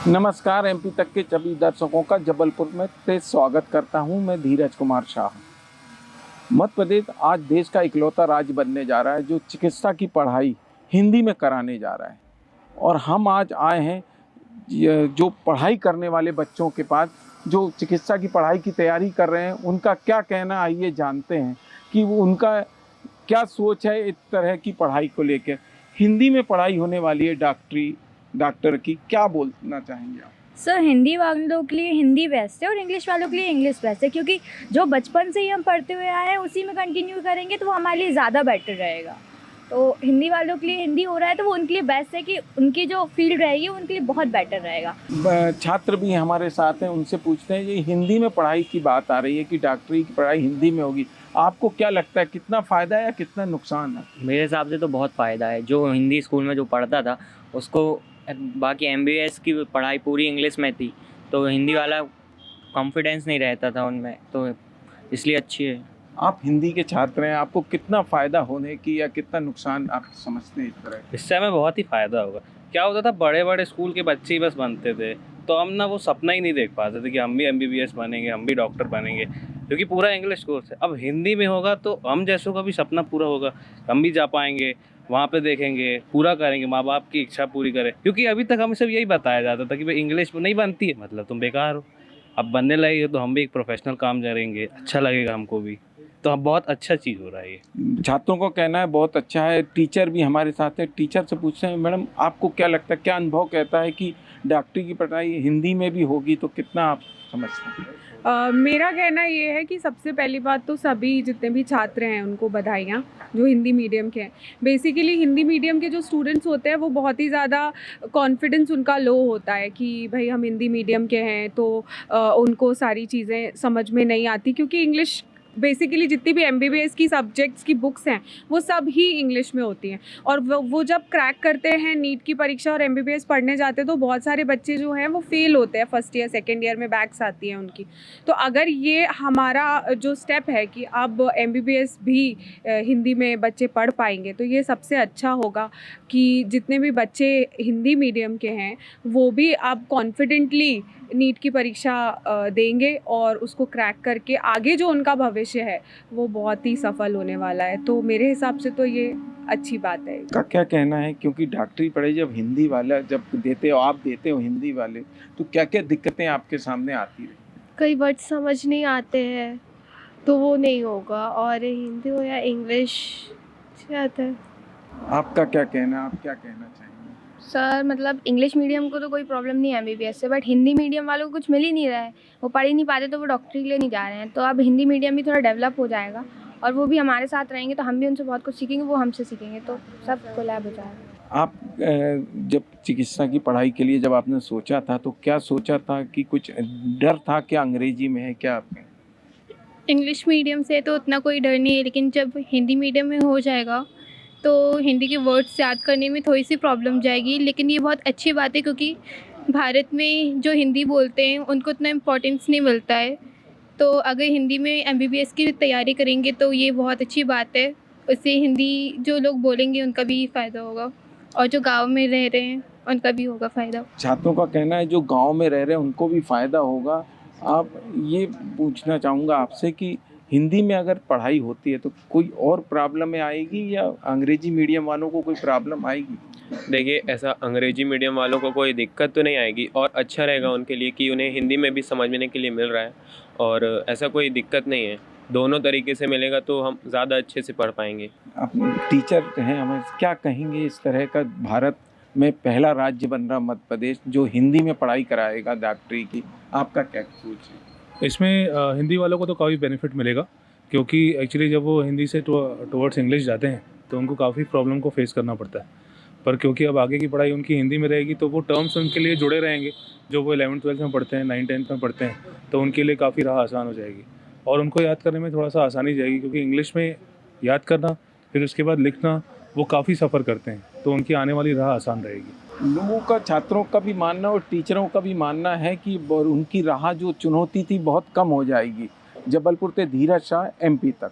नमस्कार। एमपी तक के सभी दर्शकों का जबलपुर में से स्वागत करता हूं। मैं धीरज कुमार शाह। मध्य प्रदेश आज देश का इकलौता राज्य बनने जा रहा है जो चिकित्सा की पढ़ाई हिंदी में कराने जा रहा है। और हम आज आए हैं जो पढ़ाई करने वाले बच्चों के पास, जो चिकित्सा की पढ़ाई की तैयारी कर रहे हैं, उनका क्या कहना। आइए जानते हैं कि वो उनका क्या सोच है इस तरह की पढ़ाई को लेकर। हिंदी में पढ़ाई होने वाली है डॉक्टर की, क्या बोलना चाहेंगे आप? सर, हिंदी वालों के लिए हिंदी बेस्ट है और इंग्लिश वालों के लिए इंग्लिश बेस्ट है, क्योंकि जो बचपन से ही हम पढ़ते हुए आए हैं उसी में कंटिन्यू करेंगे तो वो हमारे लिए ज़्यादा बेटर रहेगा। तो हिंदी वालों के लिए हिंदी हो रहा है तो वो उनके लिए बेस्ट है कि उनकी जो फील्ड रहेगी उनके लिए बहुत बेटर रहेगा। छात्र भी हमारे साथ हैं, उनसे पूछते हैं। ये हिंदी में पढ़ाई की बात आ रही है कि डॉक्टरी की पढ़ाई हिंदी में होगी, आपको क्या लगता है कितना फ़ायदा है या कितना नुकसान है? मेरे हिसाब से तो बहुत फ़ायदा है। जो हिंदी स्कूल में जो पढ़ता था उसको बाकी एमबीबीएस की पढ़ाई पूरी इंग्लिश में थी, तो हिंदी वाला कॉन्फिडेंस नहीं रहता था उनमें, तो इसलिए अच्छी है। आप हिंदी के छात्र हैं, आपको कितना फ़ायदा होने की या कितना नुकसान आप समझते हैं इस तरह? इससे हमें बहुत ही फ़ायदा होगा। क्या होता था, बड़े बड़े स्कूल के बच्चे ही बस बनते थे, तो हम ना वो सपना ही नहीं देख पाते थे कि हम भी एमबीबीएस बनेंगे, हम भी डॉक्टर बनेंगे, क्योंकि पूरा इंग्लिश कोर्स है। अब हिंदी में होगा तो हम जैसों का भी सपना पूरा होगा, हम भी जा पाएंगे, वहाँ पे देखेंगे, पूरा करेंगे, माँ बाप की इच्छा पूरी करें। क्योंकि अभी तक हमें सब यही बताया जाता था कि भाई इंग्लिश नहीं बनती है मतलब तुम बेकार हो। अब बनने लगे तो हम भी एक प्रोफेशनल काम करेंगे, अच्छा लगेगा हमको भी, तो अब बहुत अच्छा चीज़ हो रहा है ये। छात्रों को कहना है बहुत अच्छा है। टीचर भी हमारे साथ है, टीचर से पूछते हैं, मैडम आपको क्या लगता है, क्या अनुभव कहता है कि डॉक्टरी की पढ़ाई हिंदी में भी होगी तो कितना आप समझते हैं? मेरा कहना ये है कि सबसे पहली बात तो सभी जितने भी छात्र हैं उनको बधाइयाँ जो हिंदी मीडियम के हैं। बेसिकली हिंदी मीडियम के जो स्टूडेंट्स होते हैं वो बहुत ही ज़्यादा कॉन्फिडेंस उनका लो होता है कि भाई हम हिंदी मीडियम के हैं, तो उनको सारी चीज़ें समझ में नहीं आती, क्योंकि इंग्लिश बेसिकली जितनी भी एमबीबीएस की सब्जेक्ट्स की बुक्स हैं वो सब ही इंग्लिश में होती हैं। और वो जब क्रैक करते हैं नीट की परीक्षा और एमबीबीएस पढ़ने जाते हैं तो बहुत सारे बच्चे जो हैं वो फेल होते हैं, फर्स्ट ईयर सेकेंड ईयर में बैक्स आती हैं उनकी। तो अगर ये हमारा जो स्टेप है कि अब एमबीबीएस भी हिंदी में बच्चे पढ़ पाएंगे तो ये सबसे अच्छा होगा कि जितने भी बच्चे हिंदी मीडियम के हैं वो भी अब कॉन्फिडेंटली नीट की परीक्षा देंगे और उसको क्रैक करके आगे जो उनका भविष्य है वो बहुत ही सफल होने वाला है। तो मेरे हिसाब से तो ये अच्छी बात है। का क्या कहना है, क्योंकि डॉक्टरी पढ़ाई जब हिंदी वाला जब देते हो, आप देते हो हिंदी वाले, तो क्या क्या दिक्कतें आपके सामने आती है? कई वर्ड समझ नहीं आते हैं तो वो नहीं होगा, और हिंदी हो या इंग्लिश आता है। आपका क्या कहना है, आप क्या कहना चाहेंगे? सर, मतलब इंग्लिश मीडियम को तो कोई प्रॉब्लम नहीं है एमबीबीएस से, बट हिंदी मीडियम वालों को कुछ मिल ही नहीं रहा है, वो पढ़ ही नहीं पाते तो वो डॉक्टरी के लिए नहीं जा रहे हैं। तो अब हिंदी मीडियम भी थोड़ा डेवलप हो जाएगा और वो भी हमारे साथ रहेंगे तो हम भी उनसे बहुत कुछ सीखेंगे, वो हमसे सीखेंगे, तो सब कोलैब हो जाएगा। आप जब चिकित्सा की पढ़ाई के लिए जब आपने सोचा था तो क्या सोचा था कि कुछ डर था क्या, अंग्रेजी में है क्या आपने? इंग्लिश मीडियम से तो उतना कोई डर नहीं है, लेकिन जब हिंदी मीडियम में हो जाएगा तो हिंदी के वर्ड्स याद करने में थोड़ी सी प्रॉब्लम जाएगी। लेकिन ये बहुत अच्छी बात है क्योंकि भारत में जो हिंदी बोलते हैं उनको उतना इम्पोर्टेंस नहीं मिलता है। तो अगर हिंदी में एमबीबीएस की तैयारी करेंगे तो ये बहुत अच्छी बात है। उससे हिंदी जो लोग बोलेंगे उनका भी फ़ायदा होगा और जो गाँव में रह रहे हैं उनका भी होगा फ़ायदा। छात्रों का कहना है जो गांव में रह रहे हैं उनको भी फ़ायदा होगा। आप ये पूछना चाहूँगा आपसे कि हिंदी में अगर पढ़ाई होती है तो कोई और प्रॉब्लम आएगी या अंग्रेजी मीडियम वालों को कोई प्रॉब्लम आएगी? देखिए, ऐसा अंग्रेजी मीडियम वालों को कोई दिक्कत तो नहीं आएगी और अच्छा रहेगा उनके लिए कि उन्हें हिंदी में भी समझने के लिए मिल रहा है, और ऐसा कोई दिक्कत नहीं है। दोनों तरीके से मिलेगा तो हम ज़्यादा अच्छे से पढ़ पाएंगे। आप टीचर हैं, हमें क्या कहेंगे इस तरह का भारत में पहला राज्य बन रहा मध्य प्रदेश जो हिंदी में पढ़ाई कराएगा डॉक्टरी की, आपका क्या सोच है? इसमें हिंदी वालों को तो काफ़ी बेनिफिट मिलेगा, क्योंकि एक्चुअली जब वो हिंदी से टुवर्ड्स इंग्लिश जाते हैं तो उनको काफ़ी प्रॉब्लम को फेस करना पड़ता है। पर क्योंकि अब आगे की पढ़ाई उनकी हिंदी में रहेगी तो वो टर्म्स उनके लिए जुड़े रहेंगे जो वो 11th-12th में पढ़ते हैं, 9th-10th में पढ़ते हैं, तो उनके लिए काफ़ी राह आसान हो जाएगी और उनको याद करने में थोड़ा सा आसानी जाएगी, क्योंकि इंग्लिश में याद करना फिर उसके बाद लिखना वो काफ़ी सफ़र करते हैं, तो उनकी आने वाली राह आसान रहेगी। लोगों का, छात्रों का भी मानना और टीचरों का भी मानना है कि उनकी राह जो चुनौती थी बहुत कम हो जाएगी। जबलपुर से धीरज शाह, एमपी तक।